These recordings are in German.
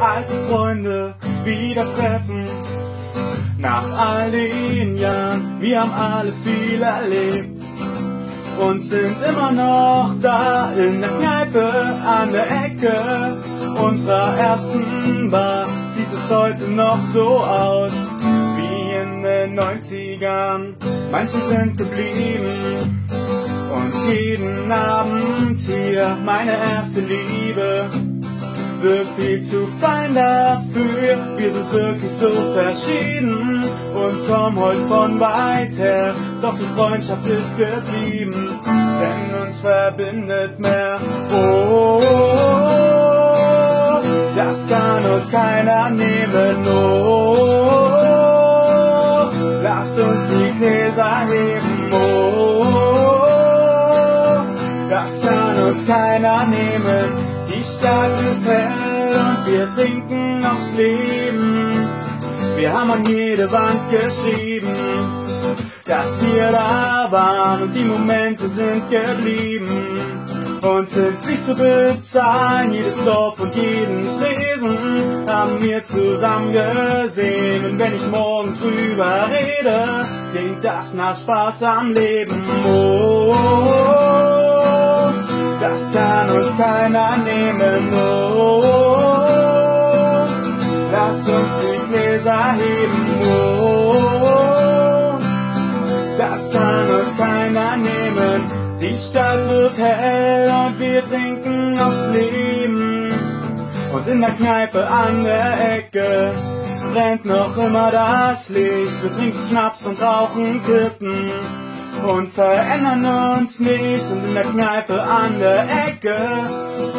alte Freunde wieder treffen. Nach all den Jahren, wir haben alle viel erlebt und sind immer noch da in der Kneipe an der Ecke unserer ersten Bar. Sieht es heute noch so aus wie in den 90ern. Manche sind geblieben und jeden Abend hier meine erste Liebe wird viel zu fein dafür. Wir sind wirklich so verschieden und kommen heute von weit her. Doch die Freundschaft ist geblieben, denn uns verbindet mehr. Oh, das kann uns keiner nehmen. Oh, lasst uns die Gläser heben. Oh, das kann uns keiner nehmen. Die Stadt ist hell und wir trinken aufs Leben. Wir haben an jede Wand geschrieben, dass wir da waren und die Momente sind geblieben und sind nicht zu bezahlen. Jedes Dorf und jeden Tresen haben wir zusammen gesehen. Und wenn ich morgen drüber rede, klingt das nach Spaß am Leben. Oh, das kann uns keiner nehmen. Oh, lass uns die Gläser heben. Oh, das kann uns keiner nehmen. Die Stadt wird hell und wir trinken aufs Leben. Und in der Kneipe an der Ecke brennt noch immer das Licht. Wir trinken Schnaps und rauchen Kippen und verändern uns nicht. Und in der Kneipe an der Ecke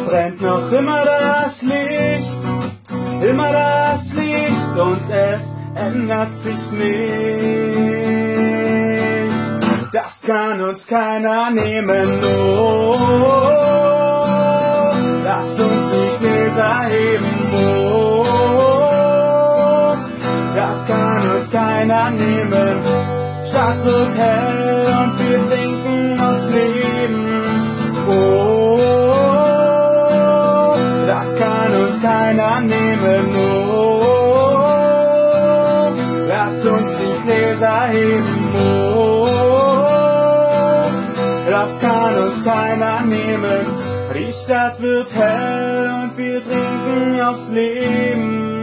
brennt noch immer das Licht. Immer das Licht und es ändert sich nicht. Das kann uns keiner nehmen. Oh, lass uns die Gläser heben. Oh, das kann uns keiner nehmen. Stadt wird hell und wir trinken aufs Leben. Oh, das kann uns keiner nehmen. Oh, lass uns die Gläser heben. Oh, das kann uns keiner nehmen. Die Stadt wird hell und wir trinken aufs Leben.